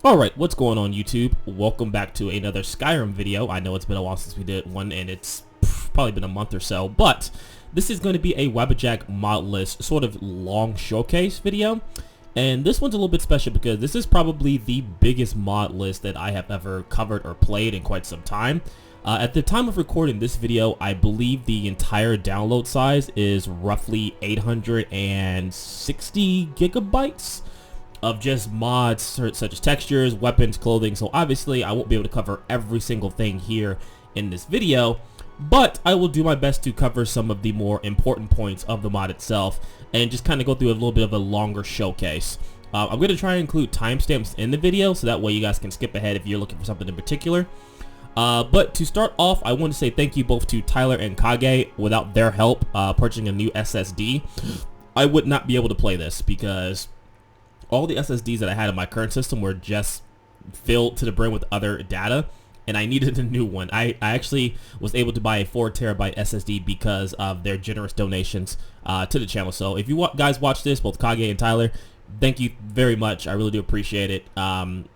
Alright, what's going on YouTube? Welcome back to another Skyrim video. I know it's been a while since we did one and it's probably been a month or so, but this is going to be a Wabbajack Modlist sort of long showcase video. And this one's a little bit special because this is probably the biggest mod list that I have ever covered or played in quite some time. At the time of recording this video, I believe the entire download size is roughly 860 gigabytes of just mods such as textures, weapons, clothing. So obviously I won't be able to cover every single thing here in this video, but I will do my best to cover some of the more important points of the mod itself and just kind of go through a little bit of a longer showcase. I'm going to try and include timestamps in the video so that way you guys can skip ahead if you're looking for something in particular. But to start off, I want to say thank you both to Tyler and Kage. Without their help purchasing a new SSD, I would not be able to play this because all the SSDs that I had in my current system were just filled to the brim with other data, and I needed a new one. I actually was able to buy a 4 terabyte SSD because of their generous donations to the channel. So if you guys watch this, both Kage and Tyler, thank you very much. I really do appreciate it.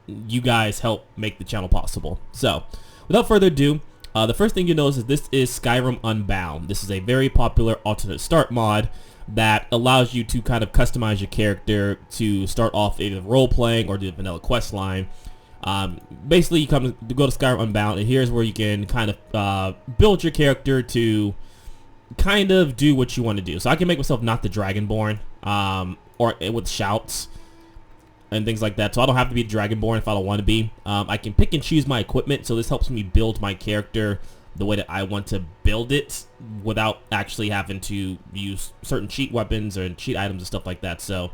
You guys help make the channel possible. So without further ado, the first thing you notice is this is Skyrim Unbound. This is a very popular alternate start mod that allows you to kind of customize your character to start off either role-playing or do the vanilla quest line. Basically, you go to Skyrim Unbound, and here's where you can kind of build your character to kind of do what you want to do. So I can make myself not the Dragonborn, or with shouts and things like that. So I don't have to be Dragonborn if I don't want to be. I can pick and choose my equipment, so this helps me build my character the way that I want to build it without actually having to use certain cheat weapons or cheat items and stuff like that. So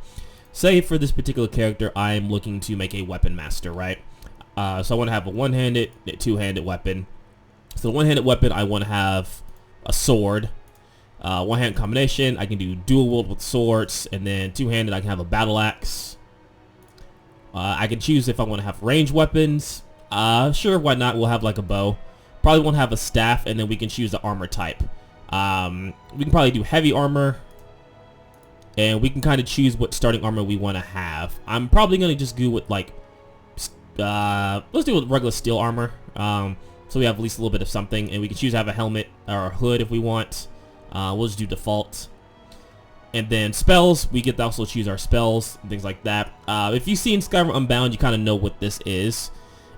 say for this particular character, I'm looking to make a weapon master, right? So I want to have a one-handed, two-handed weapon. So the one-handed weapon, I want to have a sword. One-hand combination, I can do dual wield with swords, and then two-handed, I can have a battle axe. I can choose if I want to have ranged weapons. Sure, why not? We'll have like a bow. Probably won't have a staff, and then we can choose the armor type. We can probably do heavy armor, and we can kind of choose what starting armor we want to have. I'm probably going to just go with like, let's do with regular steel armor, so we have at least a little bit of something, and we can choose to have a helmet or a hood if we want. We'll just do default. And then spells, we get to also choose our spells and things like that. If you've seen Skyrim Unbound, you kind of know what this is.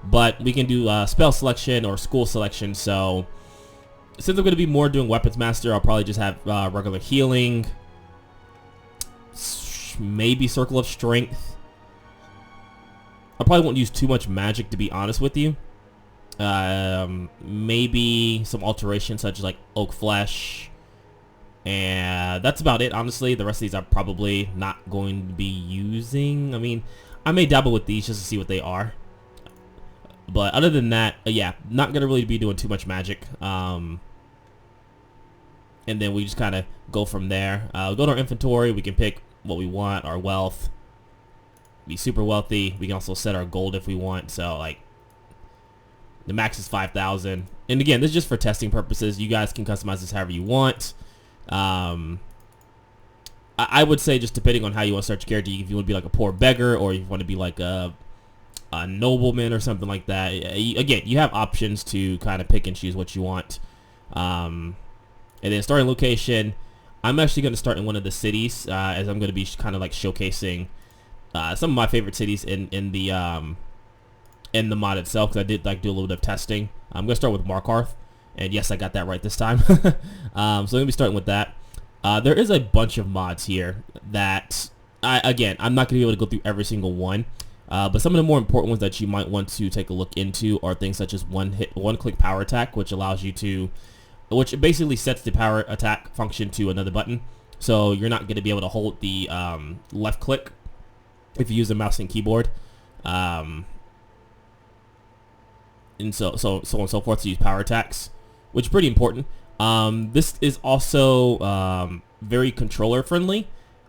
But we can do spell selection or school selection. So since I'm going to be more doing weapons master, I'll probably just have regular healing, maybe circle of strength. I probably won't use too much magic, to be honest with you. Maybe some alterations such as like oak flesh, and that's about it. Honestly, the rest of these I'm probably not going to be using. I mean, I may dabble with these just to see what they are. But other than that, yeah, not going to really be doing too much magic. And then we just kind of go from there. Go to our inventory. We can pick what we want, our wealth. Be super wealthy. We can also set our gold if we want. So, like, the max is 5,000. And again, this is just for testing purposes. You guys can customize this however you want. I would say just depending on how you want to start your character, if you want to be like a poor beggar or you want to be like a nobleman or something like that. Again, you have options to kind of pick and choose what you want. And then starting location, I'm actually going to start in one of the cities, as I'm going to be kind of like showcasing some of my favorite cities in the mod itself, because I did like do a little bit of testing. I'm going to start with Markarth, and yes, I got that right this time. So I'm going to be starting with that. There is a bunch of mods here that again, I'm not going to be able to go through every single one. But some of the more important ones that you might want to take a look into are things such as one-click power attack, which allows you to, which basically sets the power attack function to another button. So you're not going to be able to hold the left click if you use a mouse and keyboard, and so on and so forth to use power attacks, which is pretty important. This is also very controller friendly.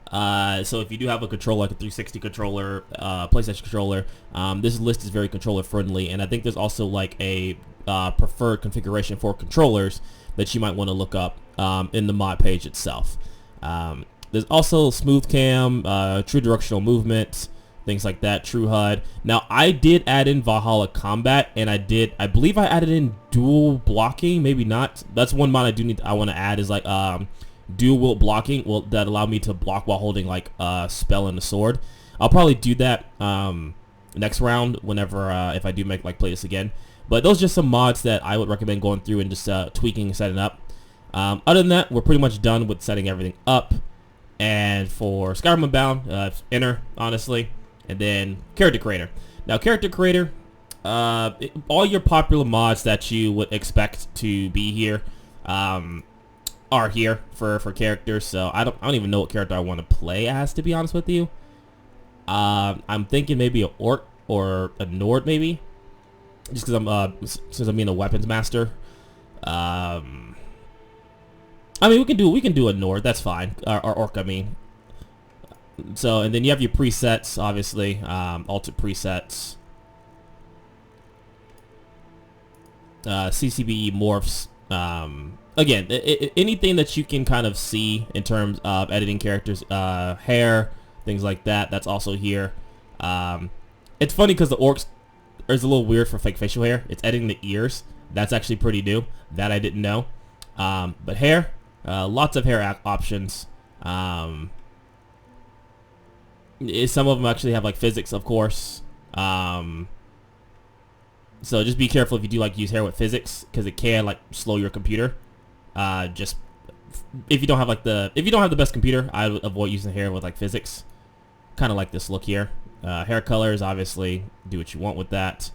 So if you do have a controller, like a 360 controller, PlayStation controller, this list is very controller friendly, and I think there's also like a preferred configuration for controllers that you might want to look up in the mod page itself. There's also smooth cam, true directional movement, things like that. True HUD. Now I did add in Valhalla combat, and I believe I added in dual blocking. Maybe not. That's one mod I want to add is like dual wield blocking. Well, that allow me to block while holding like a spell and a sword. I'll probably do that next round whenever if I do play this again. But those are just some mods that I would recommend going through and just tweaking and setting up. Other than that, we're pretty much done with setting everything up. And for Skyrim Unbound, enter, honestly, and then character creator. Now, character creator, all your popular mods that you would expect to be here are here for characters. So I don't even know what character I want to play as, to be honest with you. I'm thinking maybe an orc or a Nord, maybe, just because since I'm being a weapons master. I mean, we can do a Nord. That's fine. Or orc, I mean. So, and then you have your presets, obviously. Alter presets. CCBE morphs. Again, anything that you can kind of see in terms of editing characters, hair, things like that. That's also here. It's funny because the orcs is a little weird for fake facial hair. It's editing the ears. That's actually pretty new. That I didn't know. But hair. Lots of hair options. Some of them actually have like physics, of course. So just be careful if you do use hair with physics, because it can slow your computer. Just if you don't have the best computer, I would avoid using hair with physics. Kind of like this look here. Hair colors, obviously, do what you want with that.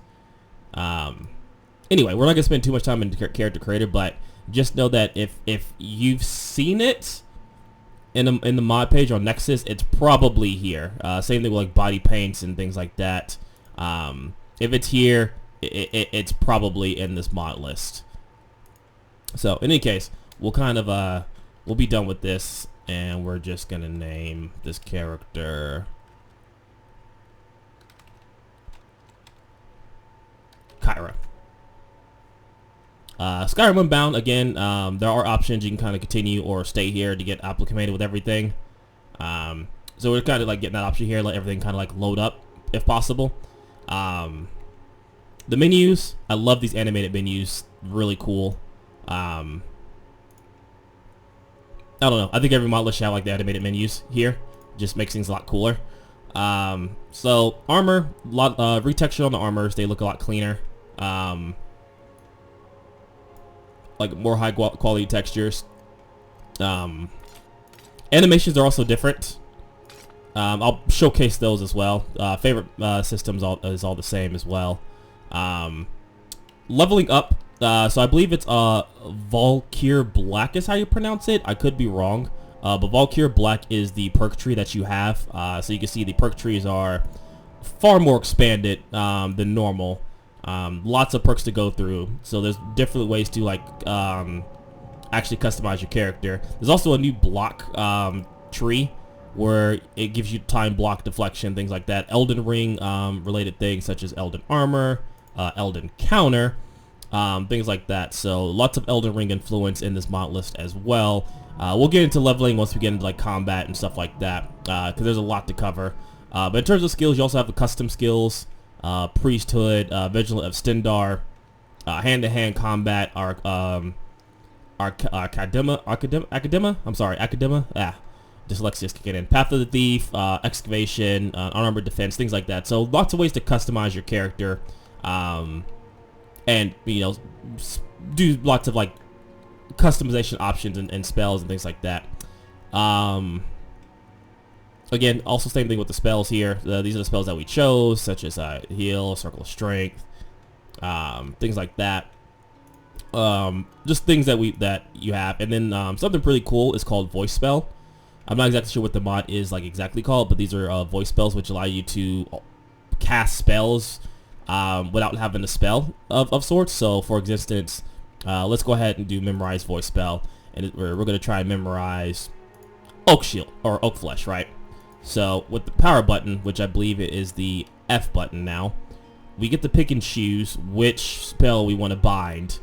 Anyway, we're not gonna spend too much time in character creator, but just know that if you've seen it in the mod page on Nexus, it's probably here. Same thing with body paints and things like that. If it's here, it's probably in this mod list. So in any case, we'll be done with this, and we're just gonna name this character Kyra. Skyrim Unbound, again, there are options. You can kind of continue or stay here to get acclimated with everything. So we're kind of getting that option here, let everything kind of load up if possible. The menus, I love these animated menus, really cool. I don't know, I think every mod list should have the animated menus here. Just makes things a lot cooler. So armor, retexture on the armors, they look a lot cleaner. More high quality textures. Animations are also different. I'll showcase those as well. Favorite systems is all the same as well. Leveling up. So I believe it's Valkyr Black is how you pronounce it. I could be wrong. But Valkyr Black is the perk tree that you have. So you can see the perk trees are far more expanded than normal. Lots of perks to go through, so there's different ways to actually customize your character. There's also a new block tree where it gives you time block deflection, things like that. Elden Ring related things such as Elden Armor, Elden Counter, things like that. So lots of Elden Ring influence in this mod list as well. We'll get into leveling once we get into combat and stuff like that, because there's a lot to cover. But in terms of skills, you also have the custom skills. Priesthood, Vigilant of Stendar, hand-to-hand combat, Academa. Dyslexia's kicking in. Path of the Thief, Excavation, Unarmored Defense, things like that. So lots of ways to customize your character, and do lots of customization options and spells and things like that. Again, also same thing with the spells here. These are the spells that we chose, such as Heal, Circle of Strength, things like that. Just things that you have. And then something pretty cool is called Voice Spell. I'm not exactly sure what the mod is exactly called, but these are voice spells which allow you to cast spells without having a spell of sorts. So, for instance, let's go ahead and do Memorize Voice Spell, and we're going to try and memorize Oak Shield or Oak Flesh, right? So with the power button, which I believe it is the F button now, we get to pick and choose which spell we want to bind,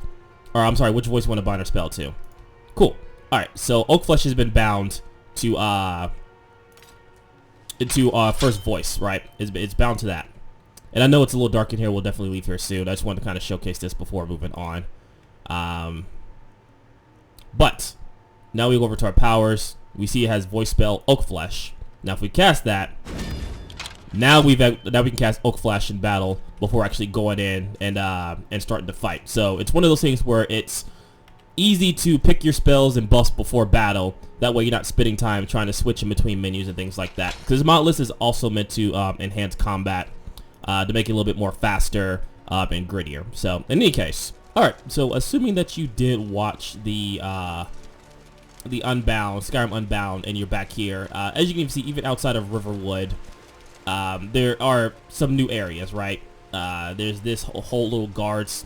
or I'm sorry, which voice we want to bind our spell to. Cool. All right, so Oak Flesh has been bound to into first voice, right? It's bound to that. And I know it's a little dark in here. We'll definitely leave here soon. I just wanted to kind of showcase this before moving on. But now we go over to our powers. We see it has voice spell Oak Flesh. Now if we cast that, now we can cast Oak Flesh in battle before actually going in and starting to fight. So it's one of those things where it's easy to pick your spells and buffs before battle. That way you're not spending time trying to switch in between menus and things like that. Because Modlist is also meant to enhance combat to make it a little bit more faster and grittier. So in any case, all right. So assuming that you did watch the Unbound, Skyrim Unbound, and you're back here, as you can see, even outside of Riverwood, there are some new areas, right? There's this whole little guards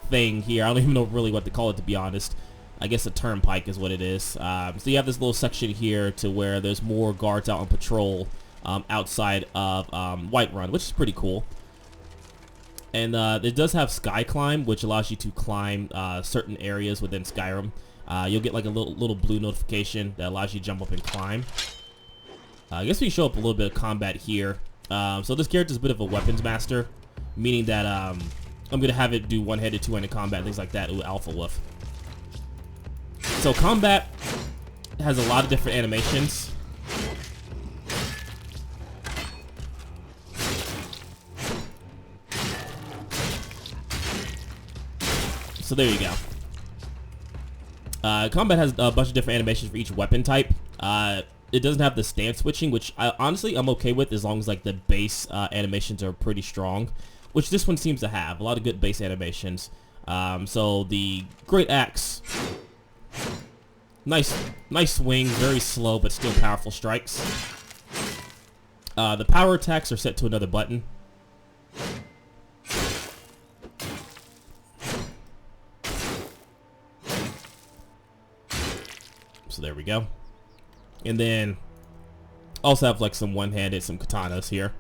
thing here. I don't even know really what to call it, to be honest. I guess a turnpike is what it is. So you have this little section here to where there's more guards out on patrol outside of Whiterun, which is pretty cool. And it does have Sky Climb, which allows you to climb certain areas within Skyrim. You'll get like a little blue notification that allows you to jump up and climb. I guess we show up a little bit of combat here. So this character is a bit of a weapons master, meaning that I'm going to have it do one-handed, two-handed combat, things like that. Ooh, Alpha Wolf. So combat has a lot of different animations. So there you go. Combat has a bunch of different animations for each weapon type. It doesn't have the stance switching, which honestly I'm okay with as long as like the base animations are pretty strong, which this one seems to have a lot of good base animations. So the Great Axe, nice swing, very slow but still powerful strikes. The power attacks are set to another button. So there we go. And then also have like some one-handed, some katanas here.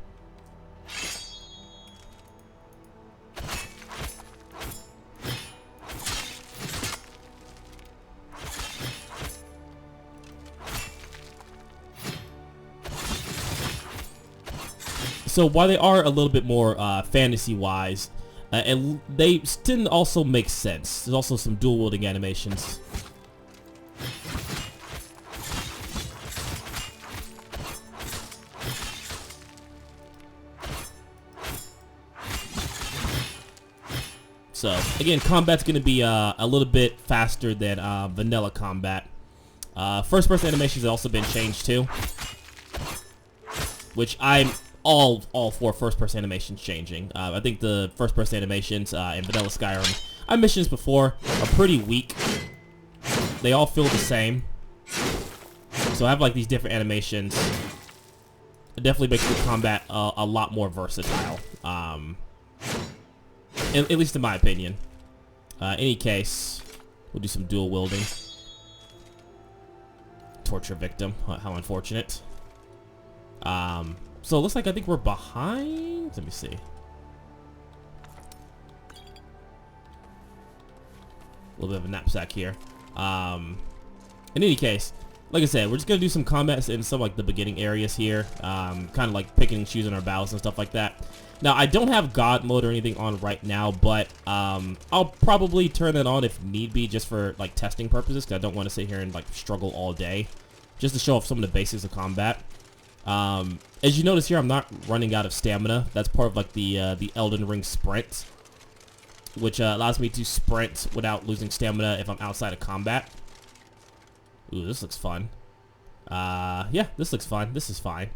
So while they are a little bit more fantasy-wise, and they still also make sense. There's also some dual-wielding animations. So again, combat's going to be a little bit faster than vanilla combat. First-person animations have also been changed too, which I'm all for first-person animations changing. I think the first-person animations in vanilla Skyrim, I mentioned this before, are pretty weak. They all feel the same. So I have like these different animations. It definitely makes the combat a lot more versatile. At least in my opinion. Any case, we'll do some dual wielding. Torture victim. How unfortunate. So it looks like I think we're behind. Let me see. A little bit of a knapsack here. In any case, like I said, we're just gonna do some combats in some like the beginning areas here. Kind of like picking and choosing our battles and stuff like that. Now, I don't have God mode or anything on right now, but I'll probably turn that on if need be, just for like testing purposes, because I don't want to sit here and like struggle all day, just to show off some of the basics of combat. As you notice here, I'm not running out of stamina. That's part of like the Elden Ring sprint, which allows me to sprint without losing stamina if I'm outside of combat. Ooh, this looks fun. Yeah, this looks fun. This is fine.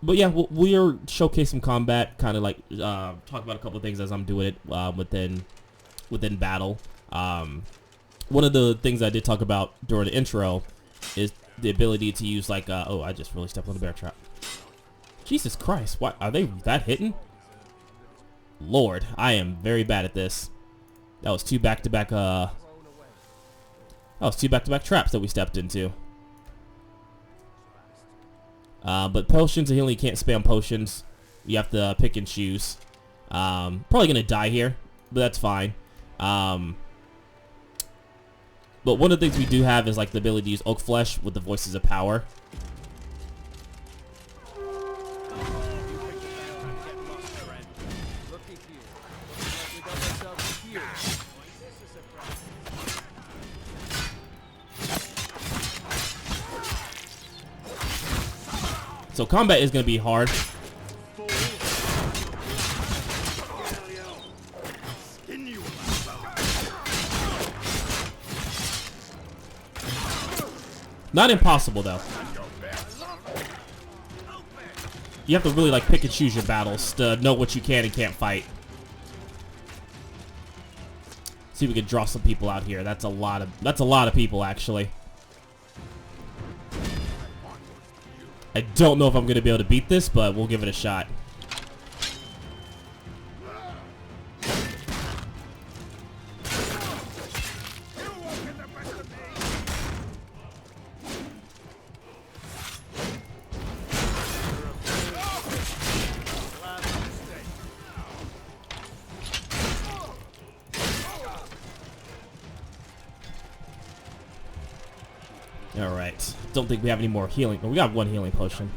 But yeah, we'll showcase some combat, kind of like talk about a couple of things as I'm doing it within battle. One of the things I did talk about during the intro is the ability to use like oh, I just really stepped on the bear trap. Jesus Christ, what are they that hitting? Lord, I am very bad at this. That was two back-to-back traps that we stepped into. But potions and healing, you can't spam potions. You have to pick and choose. Probably gonna die here, but that's fine. But one of the things we do have is like the ability to use oak flesh with the voices of power. So combat is going to be hard. Not impossible though. You have to really like pick and choose your battles to know what you can and can't fight. See if we can draw some people out here. That's a lot of people actually. I don't know if I'm gonna be able to beat this, but we'll give it a shot. Alright. Don't think we have any more healing. Oh, we got one healing potion.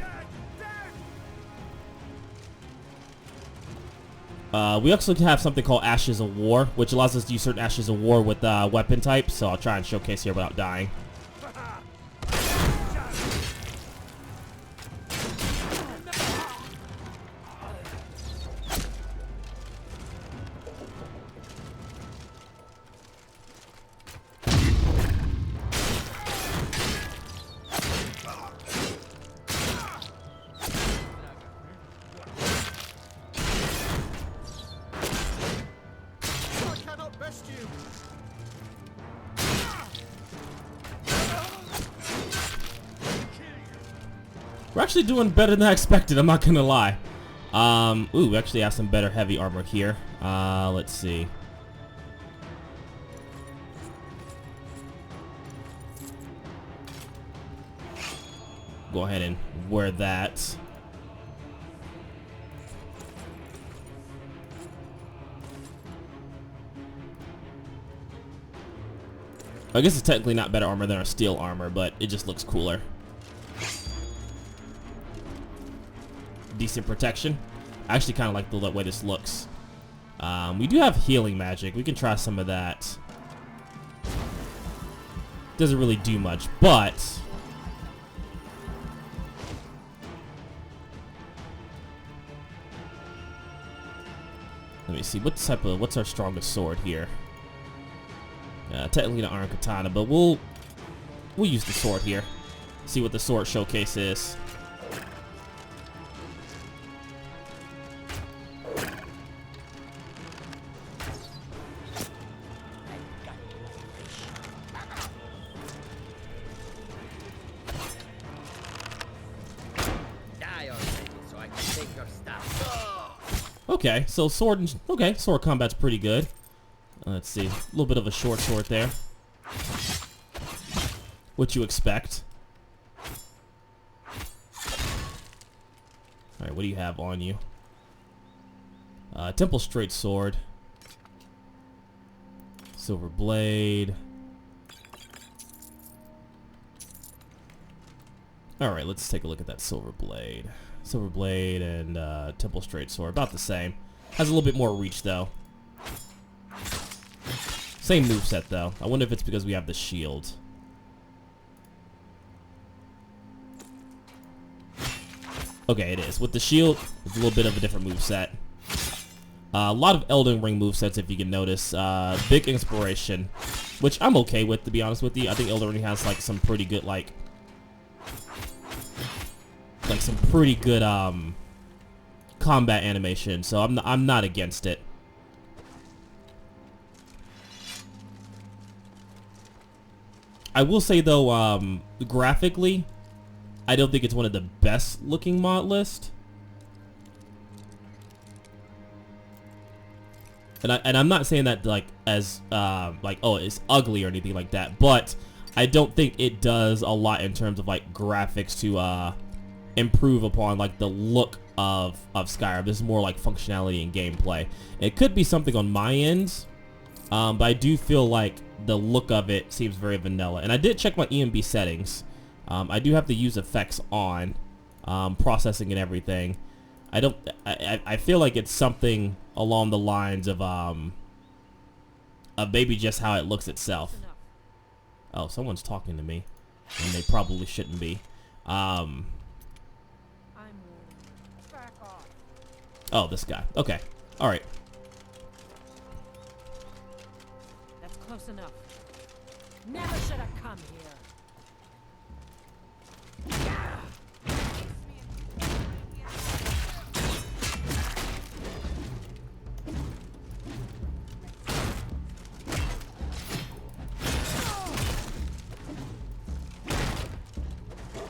We also have something called Ashes of War, which allows us to use certain Ashes of War with weapon types, so I'll try and showcase here without dying. We're actually doing better than I expected, I'm not gonna lie. Ooh, we actually have some better heavy armor here. Let's see. Go ahead and wear that. I guess it's technically not better armor than our steel armor, but it just looks cooler. Decent protection. I actually kind of like the way this looks. We do have healing magic. We can try some of that. Doesn't really do much, but let me see. What's our strongest sword here? Technically not iron katana, but we'll use the sword here. See what the sword showcase is. Okay, so sword combat's pretty good. Let's see, a little bit of a short sword there. What you expect. Alright, what do you have on you? Temple straight sword. Silver blade. Alright, let's take a look at that silver blade. Silver blade and temple straight sword, about the same. Has a little bit more reach though. Same moveset though. I wonder if it's because we have the shield. Okay, it is. With the shield, it's a little bit of a different moveset. A lot of Elden Ring movesets, if you can notice. Big inspiration, which I'm okay with, to be honest with you. I think Elden Ring has like some pretty good combat animation, so I'm not against it. I will say though, graphically, I don't think it's one of the best looking mod list. And I'm not saying that like as like, oh, it's ugly or anything like that, but I don't think it does a lot in terms of like graphics to improve upon like the look of Skyrim. This is more like functionality and gameplay. It could be something on my end, but I do feel like the look of it seems very vanilla. And I did check my EMB settings. I do have to use effects on, processing and everything. I feel like it's something along the lines of maybe just how it looks itself. Oh, someone's talking to me, and they probably shouldn't be. Oh, this guy. Okay. All right. That's close enough. Never should have come here.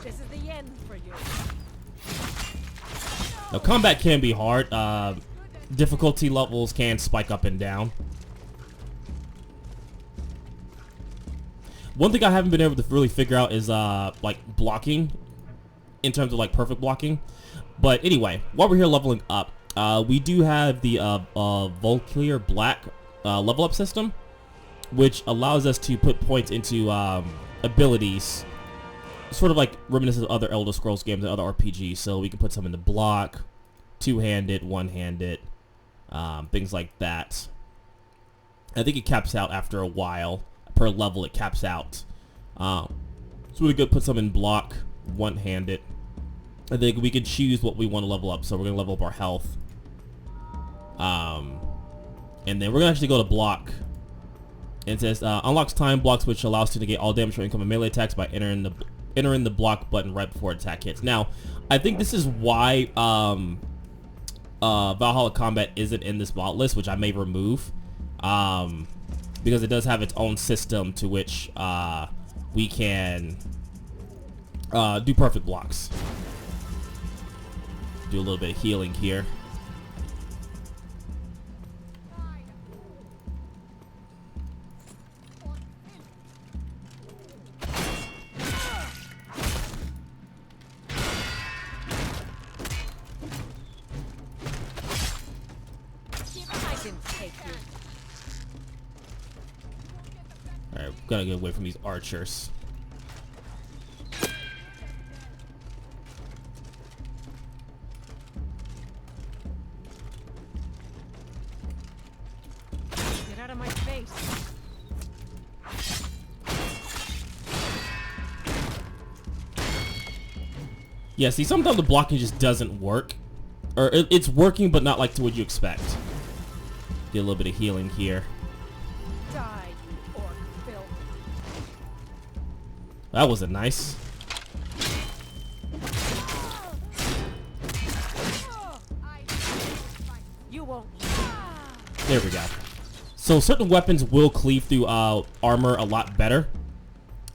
This is the end for you. Now, combat can be hard. Difficulty levels can spike up and down. One thing I haven't been able to really figure out is like blocking, in terms of like perfect blocking. But anyway, while we're here leveling up, we do have the Volclear Black level up system, which allows us to put points into abilities, sort of like reminiscent of other Elder Scrolls games and other RPGs. So we can put some into block, two-handed, one-handed, things like that. I think it caps out after a while. Per level, it caps out. It's really good. Put some in block, one-handed. I think we can choose what we want to level up. So we're gonna level up our health, and then we're gonna actually go to block. And it says unlocks time blocks, which allows to negate all damage from incoming melee attacks by entering the block button right before attack hits. Now, I think this is why Valhalla Combat isn't in this mod list, which I may remove. Because it does have its own system to which we can do perfect blocks. Do a little bit of healing here. Alright, we've got to get away from these archers. Get out of my face. Yeah, see, sometimes the blocking just doesn't work. Or it's working, but not like to what you expect. Get a little bit of healing here. Die, you orc filth. That wasn't nice. You won't. There we go. So certain weapons will cleave through armor a lot better.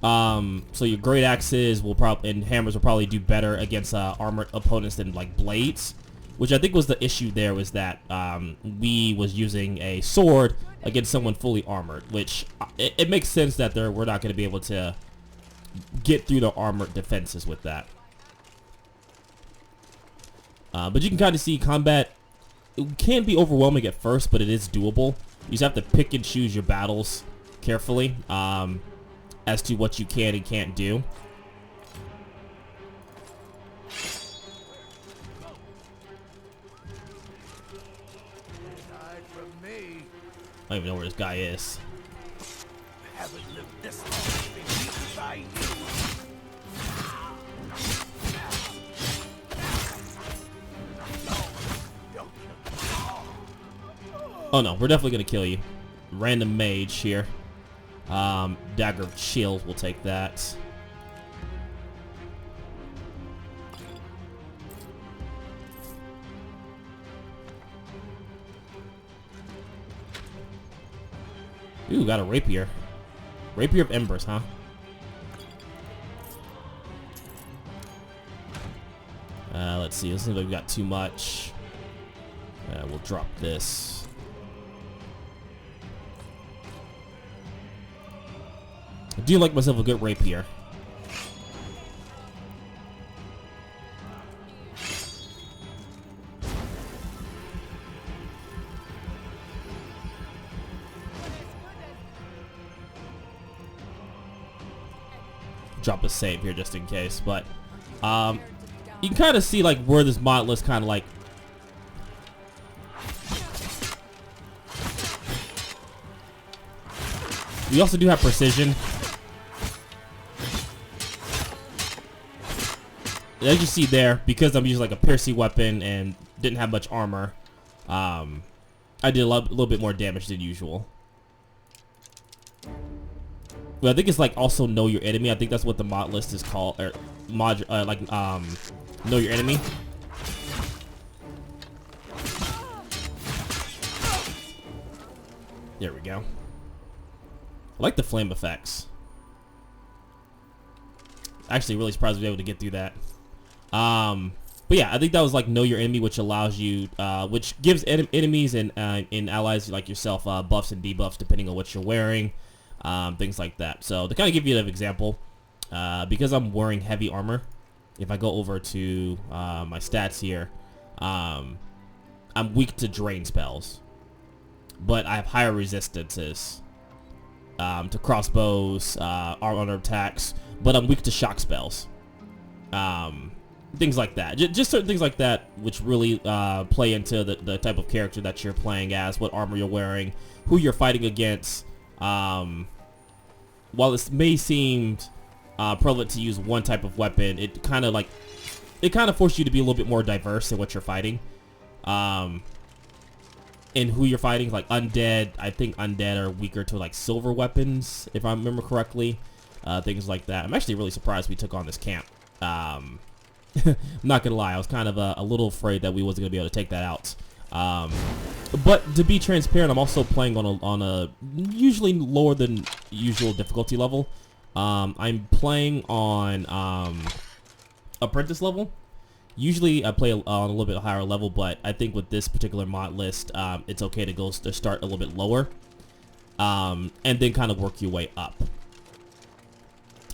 So your great axes will probably and hammers will probably do better against armored opponents than like blades, which I think was the issue there, was that we was using a sword against someone fully armored, which it makes sense that we're not going to be able to get through the armored defenses with that. But you can kind of see combat. It can be overwhelming at first, but it is doable. You just have to pick and choose your battles carefully as to what you can and can't do. I don't even know where this guy is. Haven't lived this long to be beaten by you. Oh no, we're definitely gonna kill you. Random mage here. Dagger of Chills, we'll take that. Ooh, got a rapier. Rapier of Embers, huh? Let's see. This seems like we got too much. We'll drop this. I do like myself a good rapier. drop a save here just in case. But you can kind of see like where this mod list kind of like we also do have precision. As you see there, because I'm using like a piercing weapon and didn't have much armor, I did a little bit more damage than usual. But I think it's like also know your enemy. I think that's what the mod list is called, or know your enemy. There we go. I like the flame effects. Actually, really surprised we were able to get through that. But yeah, I think that was like know your enemy, which allows you, which gives enemies and allies like yourself buffs and debuffs depending on what you're wearing, things like that. So to kind of give you an example, because I'm wearing heavy armor, if I go over to my stats here, I'm weak to drain spells, but I have higher resistances to crossbows, armor attacks, but I'm weak to shock spells. Things like that. Just certain things like that, which really play into the type of character that you're playing as, what armor you're wearing, who you're fighting against. While it may seem prevalent to use one type of weapon, it kind of forces you to be a little bit more diverse in what you're fighting, and who you're fighting. Like undead, I think undead are weaker to like silver weapons, if I remember correctly. Things like that. I'm actually really surprised we took on this camp. I'm not gonna lie, I was kind of a little afraid that we wasn't gonna be able to take that out. But to be transparent, I'm also playing on a usually lower than usual difficulty level. I'm playing on apprentice level. Usually I play on a little bit higher level, but I think with this particular mod list, it's okay to start a little bit lower, and then kind of work your way up.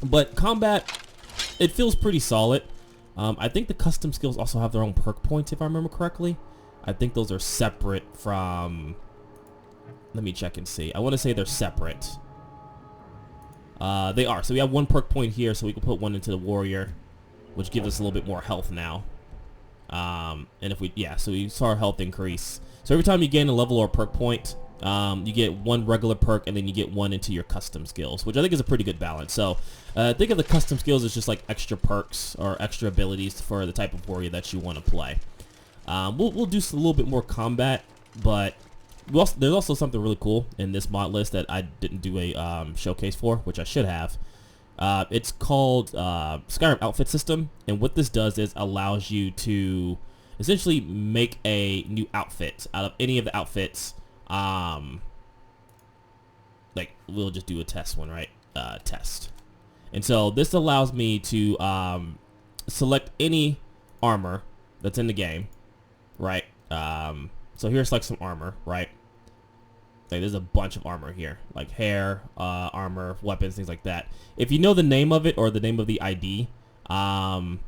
But combat, it feels pretty solid. I think the custom skills also have their own perk points, if I remember correctly. I think those are separate from... Let me check and see. I want to say they're separate. They are. So we have one perk point here, so we can put one into the warrior, which gives us a little bit more health now. And if we... Yeah, so we saw our health increase. So every time you gain a level or perk point, you get one regular perk, and then you get one into your custom skills, which I think is a pretty good balance. So think of the custom skills as just like extra perks or extra abilities for the type of warrior that you want to play. We'll do a little bit more combat, but there's also something really cool in this mod list that I didn't do a showcase for, which I should have. It's called Skyrim outfit system, and what this does is allows you to essentially make a new outfit out of any of the outfits. Like we'll just do a test one, right? Test. And so this allows me to select any armor that's in the game, right? So here's like some armor, right? Like there's a bunch of armor here, like hair, armor, weapons, things like that. If you know the name of it or the name of the ID, for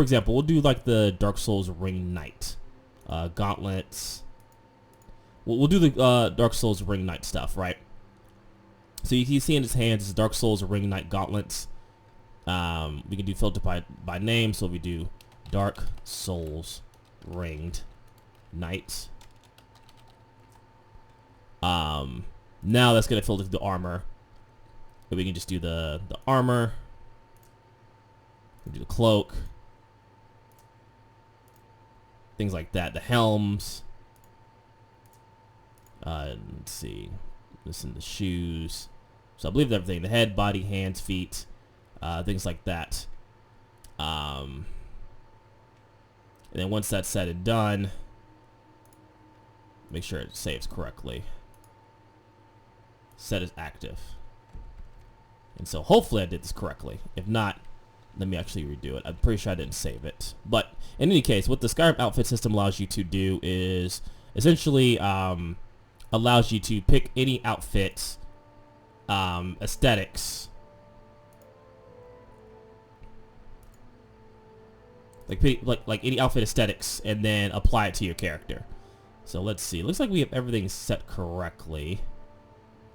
example, we'll do like the Dark Souls Ring Knight, gauntlets. We'll do the Dark Souls Ring Knight stuff, right? So you can see in his hands is Dark Souls Ring Knight gauntlets. We can do filter by name, so we do Dark Souls Ringed Knight. Now that's gonna filter the armor. But we can just do the armor. We do the cloak. Things like that. The helms. Let's see. Listen, the shoes. So I believe everything: the head, body, hands, feet, things like that. And then once that's said and done, make sure it saves correctly. Set as active. And so hopefully I did this correctly. If not, let me actually redo it. I'm pretty sure I didn't save it. But in any case, what the Skyrim outfit system allows you to do is essentially allows you to pick any outfit aesthetics. Like any outfit aesthetics, and then apply it to your character. So let's see. Looks like we have everything set correctly,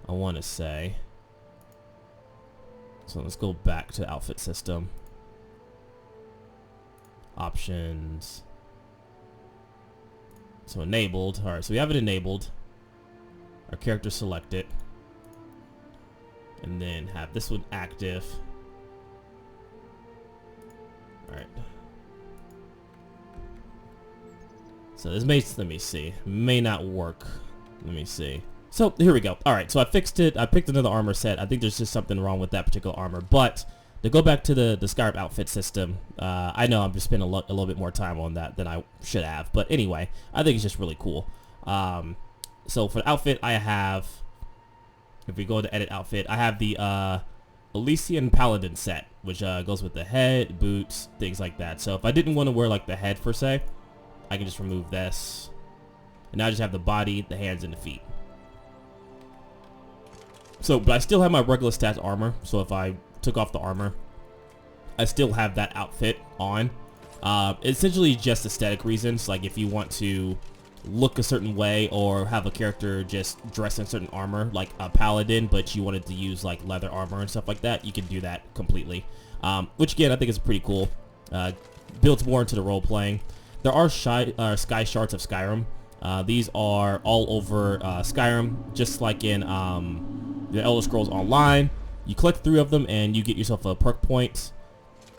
I want to say. So let's go back to outfit system. Options. So enabled. Alright, so we have it enabled. Our character selected. And then have this one active. Alright. So this may, let me see, may not work. Let me see. So here we go. Alright, so I fixed it. I picked another armor set. I think there's just something wrong with that particular armor. But to go back to the Skyrim outfit system, I know I'm just spending a little bit more time on that than I should have. But anyway, I think it's just really cool. So for the outfit, I have, if we go to edit outfit, I have the Elysian Paladin set, which goes with the head, boots, things like that. So if I didn't want to wear like the head per se, I can just remove this. And now I just have the body, the hands, and the feet. So, but I still have my regular stats armor. So if I took off the armor, I still have that outfit on. Essentially just aesthetic reasons. Like if you want to look a certain way or have a character just dress in certain armor, like a paladin, but you wanted to use like leather armor and stuff like that, you can do that completely. Which again, I think is pretty cool. Builds more into the role playing. There are sky shards of Skyrim. These are all over Skyrim, just like in the Elder Scrolls Online. You collect 3 of them and you get yourself a perk point.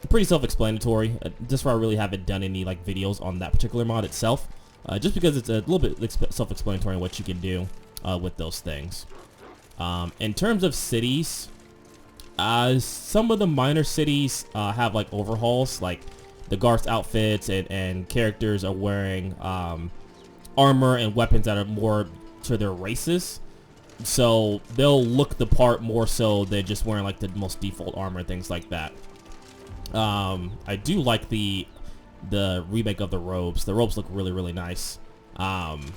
Pretty self-explanatory. That's why I really haven't done any like videos on that particular mod itself, just because it's a little bit self-explanatory on what you can do with those things. In terms of cities, some of the minor cities have like overhauls, like the guards outfits and characters are wearing armor and weapons that are more to their races. So they'll look the part more so than just wearing like the most default armor and things like that. I do like the remake of the robes. The robes look really, really nice. And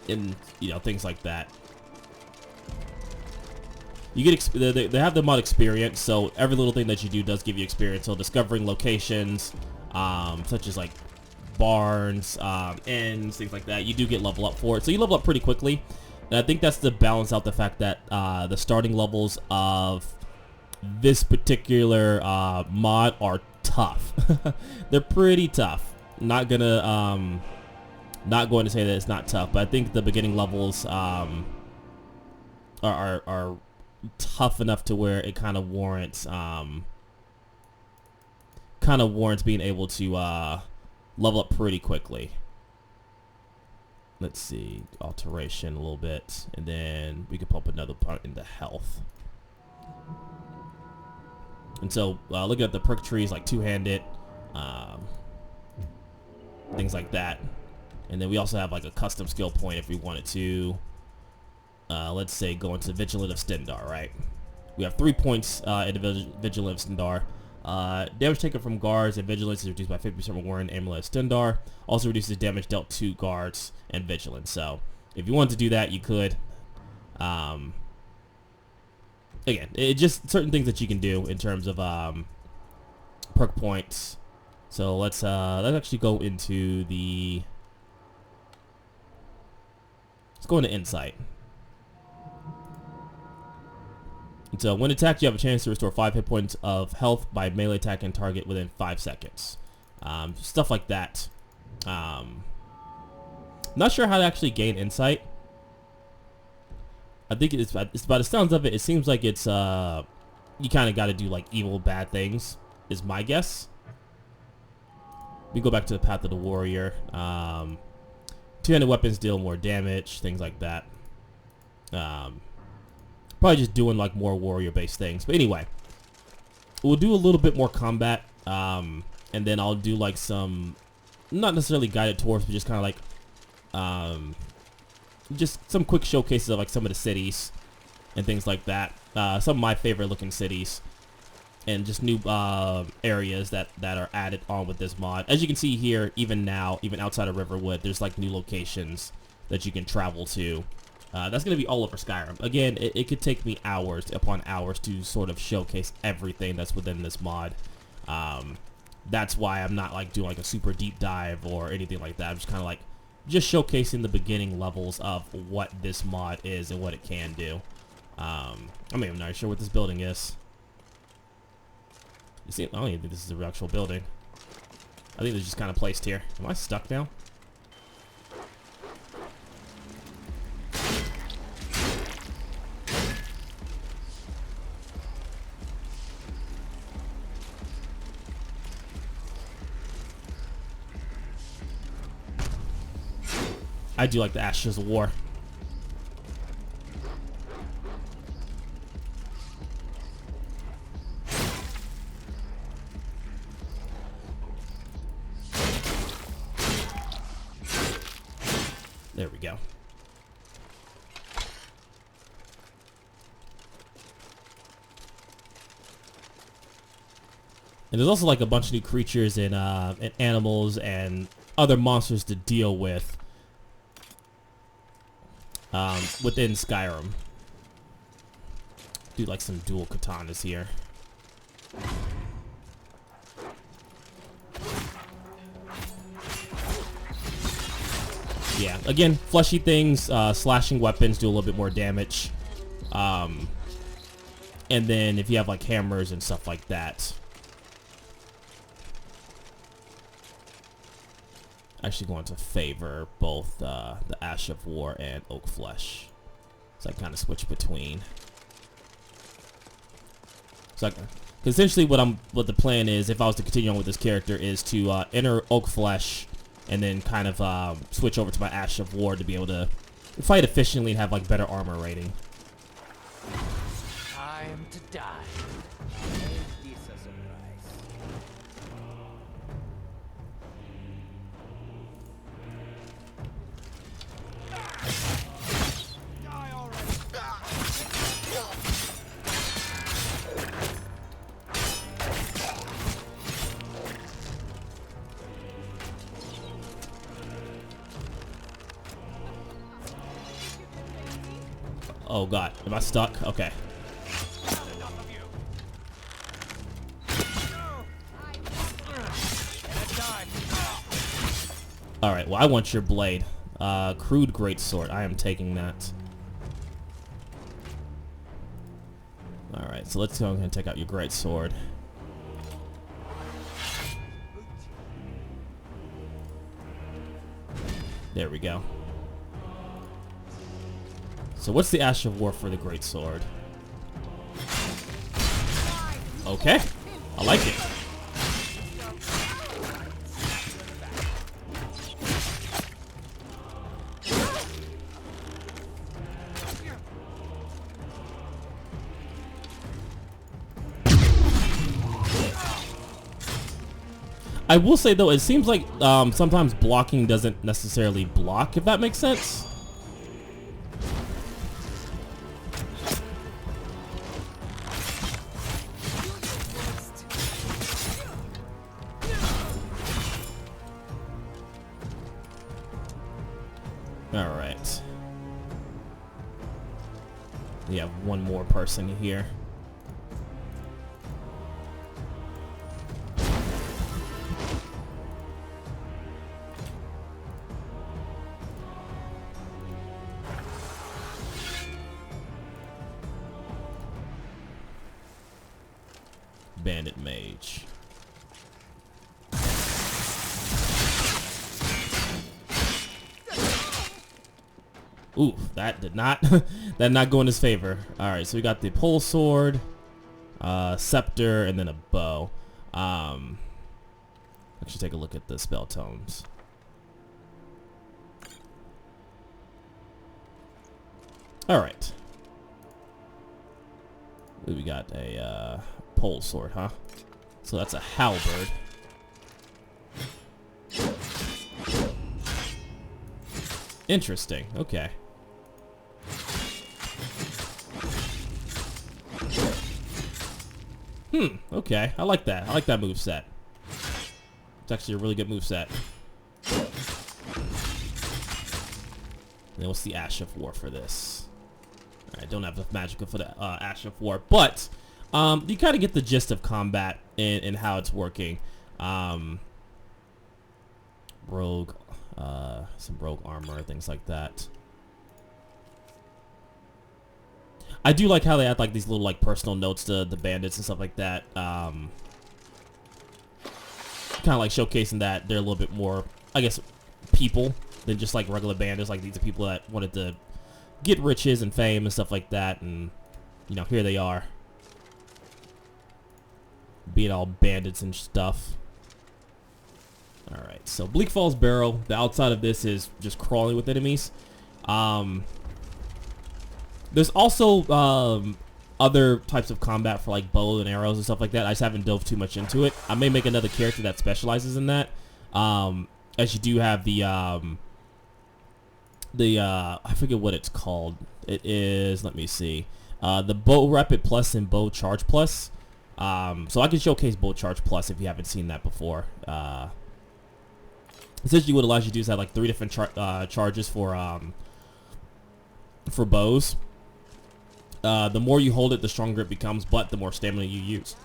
you know, things like that. You get they have the mod experience, so every little thing that you do does give you experience. So discovering locations, such as like barns, inns, things like that, you do get level up for it. So you level up pretty quickly, and I think that's to balance out the fact that the starting levels of this particular mod are tough. They're pretty tough. Not going to say that it's not tough, but I think the beginning levels are tough enough to where it kind of warrants being able to level up pretty quickly. Let's see, alteration a little bit, and then we can pump another part into health. And so looking at the perk trees, like two-handed, things like that. And then we also have like a custom skill point if we wanted to, let's say, go into Vigilant of Stendarr, right? We have 3 points in the Vigilant of Stendarr. Damage taken from guards and vigilance is reduced by 50% when wearing Amulet of Stendarr. Also reduces damage dealt to guards and vigilance. So if you wanted to do that, you could. Again, it just certain things that you can do in terms of perk points. So let's actually go into the. Let's go into Insight. So when attacked, you have a chance to restore 5 hit points of health by melee attacking target within 5 seconds. Stuff like that. Not sure how to actually gain insight. I think it's by the sounds of it, it seems like it's you kind of got to do like evil bad things, is my guess. We go back to the Path of the Warrior. Two-handed weapons deal more damage, things like that. Probably just doing like more warrior-based things. But anyway, we'll do a little bit more combat, and then I'll do like some, not necessarily guided tours, but just kind of like, just some quick showcases of like some of the cities and things like that. Some of my favorite looking cities, and just new areas that are added on with this mod. As you can see here, even now, even outside of Riverwood, there's like new locations that you can travel to. That's going to be all over Skyrim. Again, it could take me hours upon hours to sort of showcase everything that's within this mod. That's why I'm not like doing like a super deep dive or anything like that. I'm just kind of like just showcasing the beginning levels of what this mod is and what it can do. I'm even not sure what this building is. You see, I don't even think this is the actual building. I think it's just kind of placed here. Am I stuck now? I do like the Ashes of War. There we go. And there's also like a bunch of new creatures and animals and other monsters to deal with within Skyrim. Do like some dual katanas here. Yeah, again, fleshy things, slashing weapons do a little bit more damage. And then if you have like hammers and stuff like that. Actually going to favor both the Ash of War and Oak Flesh. So I kind of switch between. So because essentially what the plan is, if I was to continue on with this character, is to enter Oak Flesh and then kind of switch over to my Ash of War to be able to fight efficiently and have like better armor rating. Time to die. This a surprise. Die already. Oh god, am I stuck? Okay. Alright, well I want your blade. Crude greatsword. I am taking that. Alright, so let's go ahead and take out your greatsword. There we go. So what's the Ash of War for the greatsword? Okay, I like it. I will say though, it seems like sometimes blocking doesn't necessarily block, if that makes sense. Alright. We have one more person here. Bandit Mage. Ooh, that did not that did not go in his favor. Alright, so we got the pole sword, scepter, and then a bow. Let's take a look at the spell tomes. Alright. We got a pole sword, huh? So that's a halberd. Interesting. Okay. Okay. I like that. I like that moveset. It's actually a really good moveset. Then what's the Ash of War for this? I don't have enough magical for the Ash of War, but you kind of get the gist of combat and how it's working. Rogue, some rogue armor, things like that. I do like how they add like these little like personal notes to the bandits and stuff like that. Kind of like showcasing that they're a little bit more, I guess, people than just like regular bandits. Like these are people that wanted to get riches and fame and stuff like that, and you know, here they are being all bandits and stuff. All right, so Bleak Falls Barrow. The outside of this is just crawling with enemies. There's also other types of combat for like bow and arrows and stuff like that. I just haven't dove too much into it. I may make another character that specializes in that. As you do have the I forget what it's called. It is, let me see, the Bow Rapid Plus and Bow Charge Plus. So I can showcase Bow Charge Plus if you haven't seen that before. Essentially what it allows you to do is have like 3 different charges for bows. The more you hold it, the stronger it becomes, but the more stamina you use.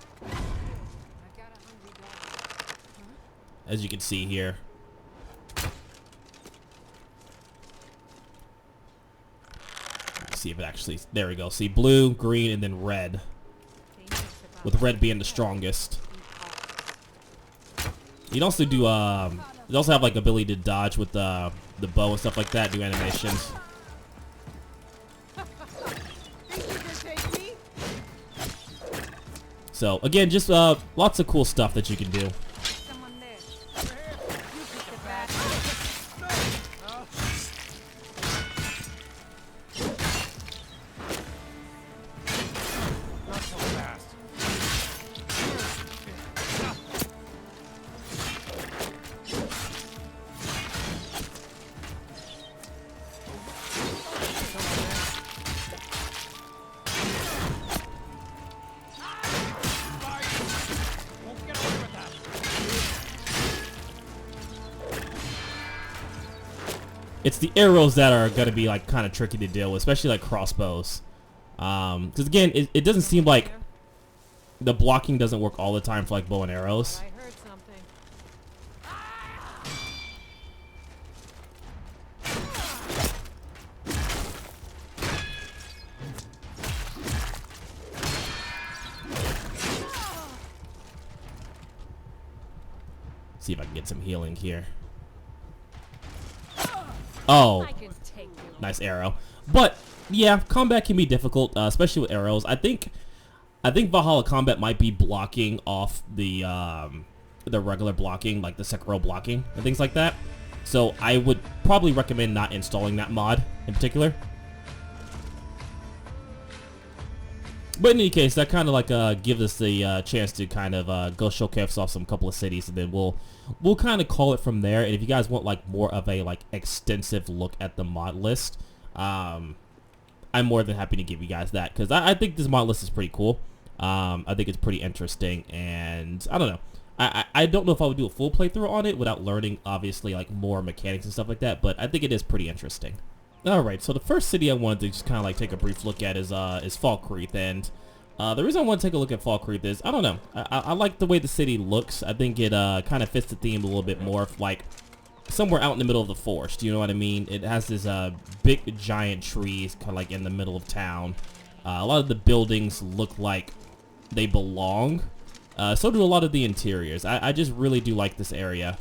As you can see here. Let's see if it actually, there we go. See, blue, green, and then red. With red being the strongest. You can also do, you also have like ability to dodge with the bow and stuff like that, do animations. So again, just lots of cool stuff that you can do. It's the arrows that are going to be like kind of tricky to deal with, especially like crossbows. Because again, it doesn't seem like the blocking doesn't work all the time for like bow and arrows. I heard something. See if I can get some healing here. Oh, nice arrow. But yeah, combat can be difficult, especially with arrows. I think Valhalla combat might be blocking off the regular blocking, like the Sekiro blocking and things like that. So I would probably recommend not installing that mod in particular. But in any case, that kind of like gives us the chance to kind of go showcase off some couple of cities, and then we'll kind of call it from there. And if you guys want like more of a like extensive look at the mod list, I'm more than happy to give you guys that, because I think this mod list is pretty cool. I think it's pretty interesting, and I don't know. I don't know if I would do a full playthrough on it without learning obviously like more mechanics and stuff like that, but I think it is pretty interesting. Alright, so the first city I wanted to just kind of like take a brief look at is Falkreath, and the reason I want to take a look at Falkreath is, I don't know, I like the way the city looks. I think it kind of fits the theme a little bit more, like somewhere out in the middle of the forest, you know what I mean? It has this big giant trees kind of like in the middle of town. A lot of the buildings look like they belong. So do a lot of the interiors. I just really do like this area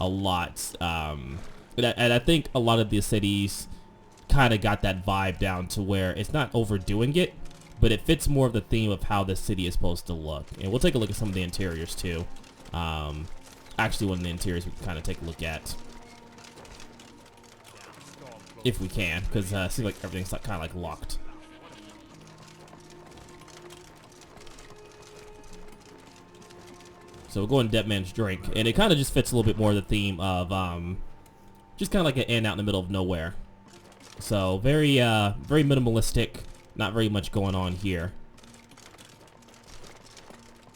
a lot. And I think a lot of the cities kind of got that vibe down to where it's not overdoing it, but it fits more of the theme of how the city is supposed to look. And we'll take a look at some of the interiors too. Actually, one of the interiors we can kind of take a look at, if we can, because it seems like everything's kind of like locked. So we'll go in Dead Man's Drink, and it kind of just fits a little bit more of the theme of just kind of like an inn out in the middle of nowhere. So very very minimalistic, not very much going on here.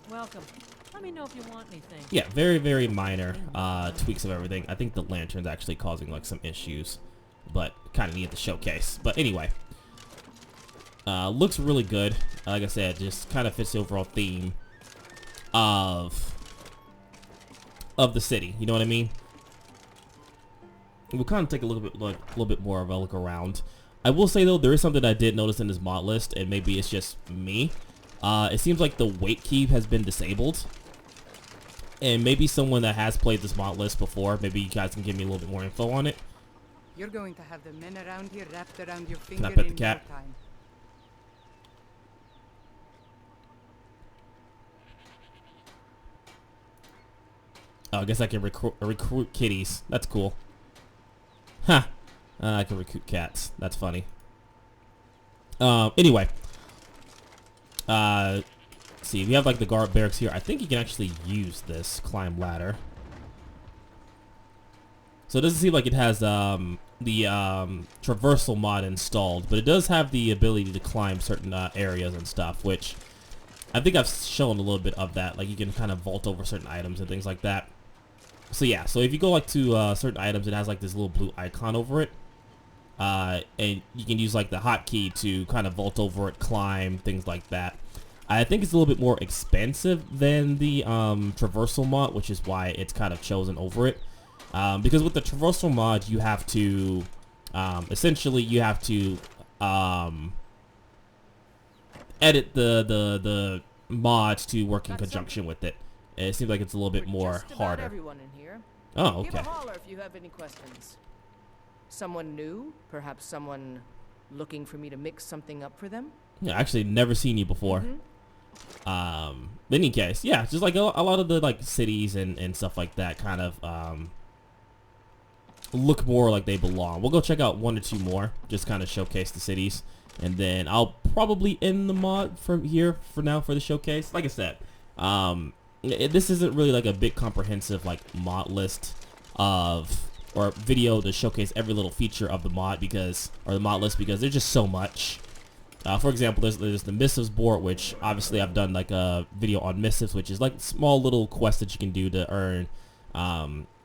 Welcome. Let me know if you want anything. Yeah, very, very minor tweaks of everything. I think the lantern's actually causing like some issues, but kind of needed the showcase. But anyway, looks really good. Like I said, just kind of fits the overall theme of the city. You know what I mean? We'll kind of take a little bit more of a look around. I will say though, there is something I did notice in this mod list, and maybe it's just me. It seems like the wait key has been disabled. And maybe someone that has played this mod list before, maybe you guys can give me a little bit more info on it. You're going to have the men around here wrapped around your finger Can I pet the in cat? no time. Oh, I guess I can recruit kitties. That's cool. Huh. I can recruit cats. That's funny. Anyway. Let's see. We have like the guard barracks here. I think you can actually use this climb ladder. So it doesn't seem like it has the traversal mod installed, but it does have the ability to climb certain areas and stuff, which I think I've shown a little bit of that. Like you can kind of vault over certain items and things like that. So yeah, so if you go like to certain items, it has like this little blue icon over it, and you can use like the hotkey to kind of vault over it, climb, things like that. I think it's a little bit more expensive than the traversal mod, which is why it's kind of chosen over it. Because with the traversal mod, you have to essentially you have to edit the mods to work in conjunction with it. And it seems like it's a little bit more harder. Everyone in here. Oh, Give okay. a holler if you have any questions. Someone new? Perhaps someone looking for me to mix something up for them? Yeah, actually never seen you before. In any case, yeah, just like a lot of the like cities and stuff like that kind of look more like they belong. We'll go check out one or two more, just kind of showcase the cities, and then I'll probably end the mod from here for now for the showcase. Like I said, this isn't really like a big comprehensive like mod list of or video to showcase every little feature of the mod because there's just so much. For example, there's the missives board, which obviously I've done like a video on missives, which is like small little quests that you can do to earn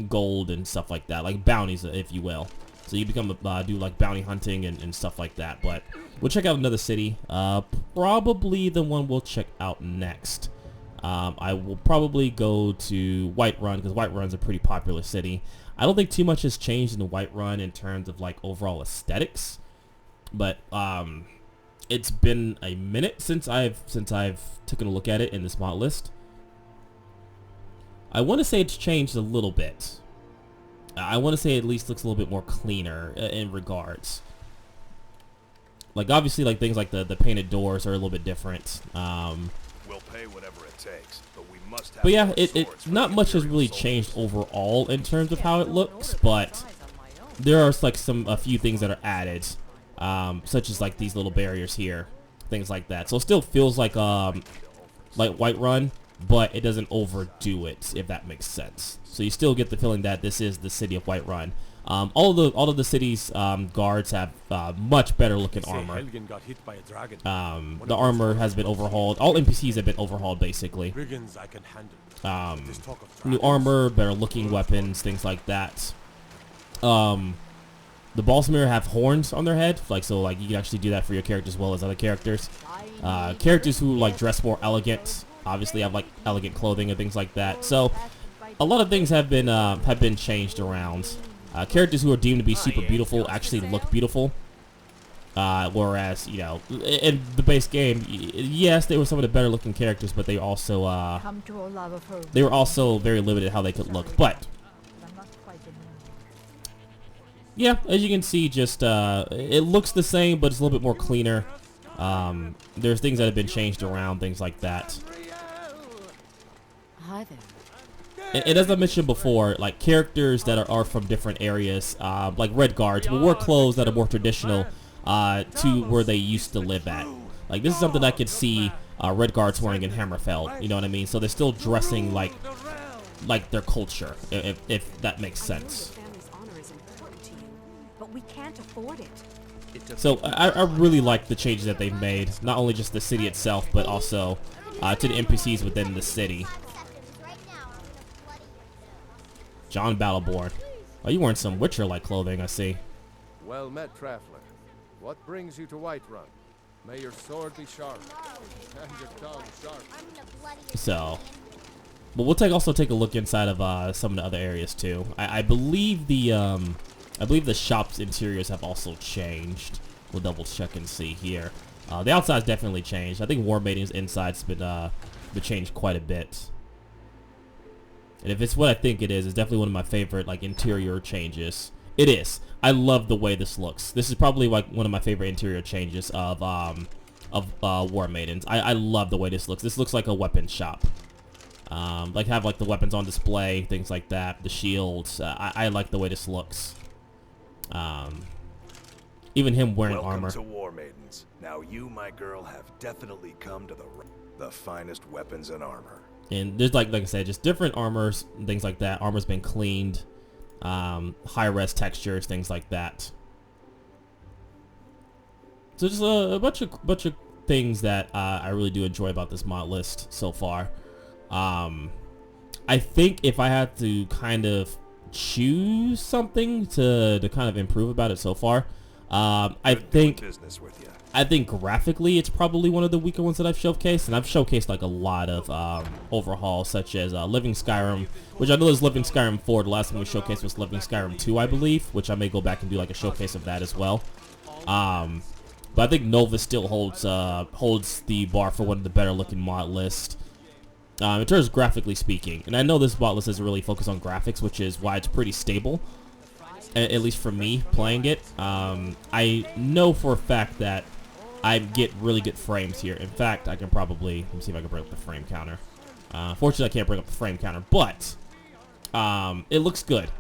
gold and stuff like that, like bounties, if you will. So you become do like bounty hunting and stuff like that. But we'll check out another city, probably the one we'll check out next. I will probably go to Whiterun because Whiterun's a pretty popular city. I don't think too much has changed in the Whiterun in terms of like overall aesthetics, but it's been a minute since I've taken a look at it in this mod list. I want to say it's changed a little bit. I want to say it at least looks a little bit more cleaner in regards. Like obviously, like things like the painted doors are a little bit different. We'll pay whatever it takes, but we must have. But yeah, swords it for not much has Imperial really soldiers. changed overall in terms of how it looks, but there are like a few things that are added, such as like these little barriers here, things like that. So it still feels like Whiterun, but it doesn't overdo it, if that makes sense. So you still get the feeling that this is the city of Whiterun. All of the city's guards have much better looking armor. Helgen got hit by a dragon. The armor has been overhauled. All NPCs have been overhauled, basically. Brigands I can handle. This talk of New dragons. armor, better looking weapons, things like that. The Balsamir have horns on their head, like so, like you can actually do that for your character as well as other characters. Characters who like dress more elegant, obviously have like elegant clothing and things like that. So a lot of things have been changed around. Characters who are deemed to be super beautiful actually look beautiful. Whereas, you know, in the base game, yes, they were some of the better looking characters, but they also Come to a love of home. they were also very limited how they could look. But I'm not quite in yeah, as you can see, just it looks the same, but it's a little bit more cleaner. There's things that have been changed around, things like that. Hi there. And as I mentioned before, like characters that are from different areas, like Red Guards, will wear clothes that are more traditional to where they used to live at. Like this is something I could see Red Guards wearing in Hammerfell. You know what I mean? So they're still dressing like their culture, if that makes sense. Family's honor is important to you, but we can't afford it. So I really like the changes that they've made, not only just the city itself, but also to the NPCs within the city. John Battleborn. Oh, you wearing some Witcher-like clothing, I see. Well met, traveler. What brings you to Whiterun? May your sword be sharp, and your tongue sharp. So, but we'll also take a look inside of some of the other areas too. I believe the shops interiors have also changed. We'll double check and see here. The outside's definitely changed. I think War Maiden's inside's been changed quite a bit. And if it's what I think it is, it's definitely one of my favorite like interior changes. It is. I love the way this looks. This is probably like one of my favorite interior changes of War Maidens. I love the way this looks. This looks like a weapon shop. Like have like the weapons on display, things like that, the shields. I like the way this looks. Even him wearing armor. Welcome to War Maidens. Now you, my girl, have definitely come to the finest weapons and armor. And there's like I said, just different armors, and things like that. Armor's been cleaned, high res textures, things like that. So just a bunch of things that I really do enjoy about this mod list so far. I think if I had to kind of choose something to kind of improve about it so far, I think graphically it's probably one of the weaker ones that I've showcased, and I've showcased like a lot of overhauls, such as Living Skyrim, which I know is Living Skyrim 4. The last time we showcased was Living Skyrim 2, I believe, which I may go back and do like a showcase of that as well. But I think Nova still holds the bar for one of the better looking mod lists in terms of graphically speaking. And I know this mod list isn't really focused on graphics, which is why it's pretty stable. At least for me playing it. I know for a fact that I get really good frames here. In fact, I can probably, let me see if I can bring up the frame counter. Fortunately, I can't bring up the frame counter, but it looks good.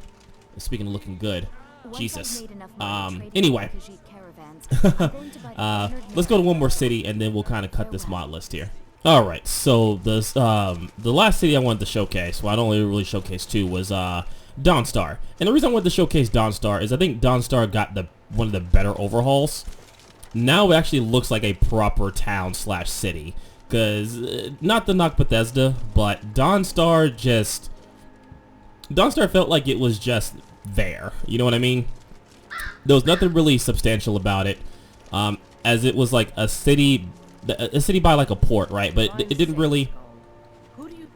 Speaking of looking good, Jesus. Anyway, let's go to one more city, and then we'll kind of cut this mod list here. All right, so this the last city I wanted to showcase, well, I don't really showcase two, was Dawnstar. And the reason I wanted to showcase Dawnstar is I think Dawnstar got one of the better overhauls. Now it actually looks like a proper town slash city. Because, not to knock Bethesda, but Dawnstar felt like it was just there. You know what I mean? There was nothing really substantial about it. As it was like a city by like a port, right? But it didn't really...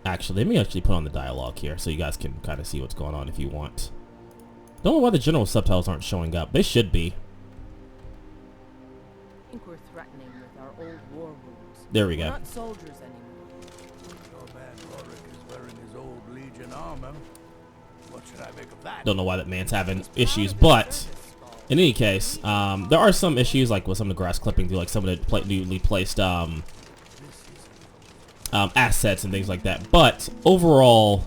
Actually, let me actually put on the dialogue here so you guys can kind of see what's going on if you want. Don't know why the general subtitles aren't showing up. They should be. I think we're threatening with our old war wounds. There we go. We're not soldiers anymore. Your man Rorik is wearing his old Legion armor. What should I make of that? Don't know why that man's having issues, but in any case, there are some issues like with some of the grass clipping through like some of the newly placed assets and things like that. But overall,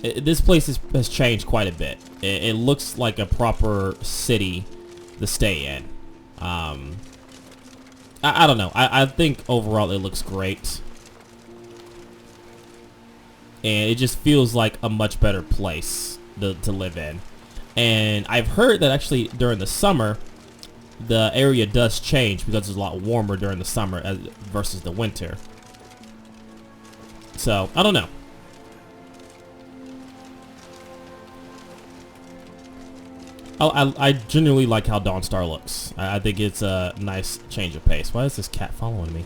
this place has changed quite a bit. It looks like a proper city to stay in. I don't know. I think overall it looks great. And it just feels like a much better place to live in. And I've heard that actually during the summer, the area does change because it's a lot warmer during the summer versus the winter. So, I don't know. I genuinely like how Dawnstar looks. I think it's a nice change of pace. Why is this cat following me?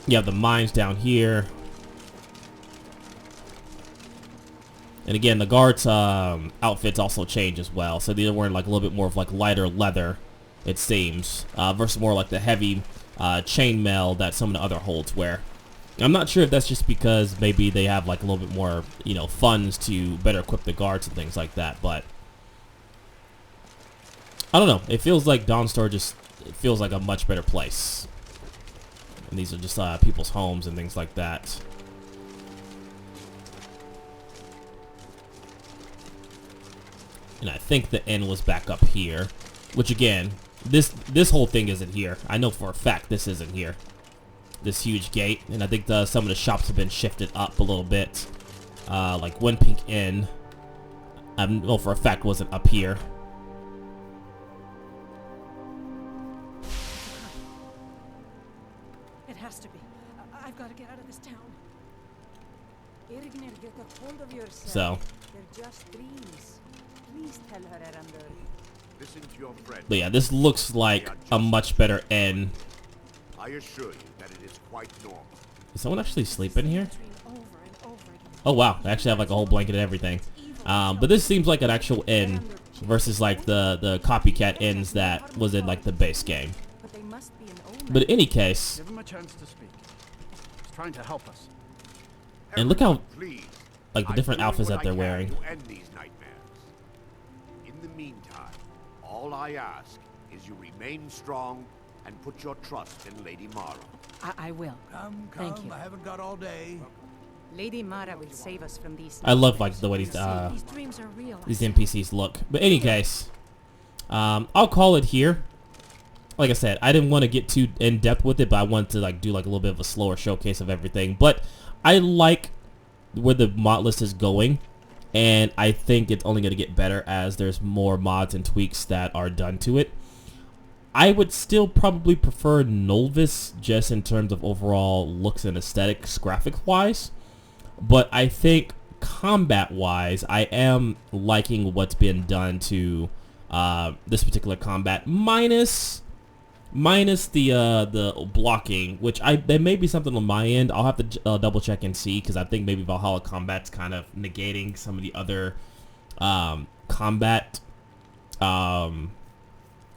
You have the mines down here. And again, the guards' outfits also change as well. So they're wearing like a little bit more of like lighter leather, it seems, versus more like the heavy chainmail that some of the other holds wear. I'm not sure if that's just because maybe they have like a little bit more, you know, funds to better equip the guards and things like that, but I don't know. It feels like Dawnstar it feels like a much better place. And these are just people's homes and things like that. And I think the inn was back up here, which again, this whole thing isn't here. I know for a fact this isn't here. This huge gate, and I think some of the shops have been shifted up a little bit. Like Windpink Inn, I know for a fact wasn't up here. It has to be. I've got to get out of this town. Irgnir, get a hold of yourself. So. They're just dreams. Please tell her, Erandor. Listen to your friend. But yeah, this looks like a much better inn. I assure you that it is quite normal. Is someone actually sleeping here? Oh wow, I actually have like a whole blanket and everything. But this seems like an actual inn versus like the copycat ends that was in like the base game. But they must be an omen. But in any case, Give him a chance to speak. He's trying to help us. and look how Please. like the I'm different doing outfits what that they're I can wearing. to end these nightmares. In the meantime, all I ask is you remain strong and put your trust in Lady Mara. I will. Come, Thank you. I haven't got all day. Lady Mara will save us from these. I love like the way these These dreams are real. these NPCs look. But in any case, I'll call it here. Like I said, I didn't want to get too in depth with it, but I wanted to like do like a little bit of a slower showcase of everything. But I like where the mod list is going, and I think it's only going to get better as there's more mods and tweaks that are done to it. I would still probably prefer Novice just in terms of overall looks and aesthetics graphic wise, but I think combat wise I am liking what's been done to this particular combat, minus the blocking, which there may be something on my end. I'll have to double check and see, because I think maybe Valhalla combat's kind of negating some of the other combat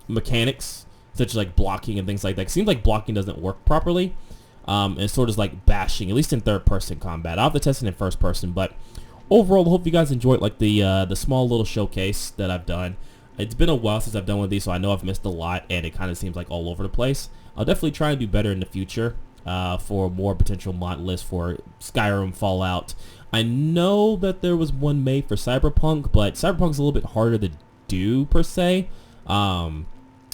mechanics, such as like blocking and things like that. It seems like blocking doesn't work properly. It's sort of like bashing, at least in third-person combat. I'll have to test it in first person, but overall, I hope you guys enjoyed like the small little showcase that I've done. It's been a while since I've done one of these, so I know I've missed a lot, and it kind of seems like all over the place. I'll definitely try and do better in the future for more potential mod lists for Skyrim, Fallout. I know that there was one made for Cyberpunk, but Cyberpunk's a little bit harder to do per se,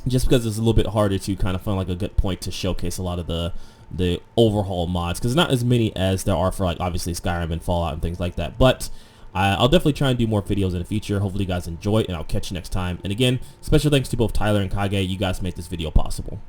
just because it's a little bit harder to kind of find like a good point to showcase a lot of the overhaul mods, because not as many as there are for like obviously Skyrim and Fallout and things like that. But I'll definitely try and do more videos in the future. Hopefully you guys enjoy it, and I'll catch you next time. And again, special thanks to both Tyler and Kage. You guys make this video possible.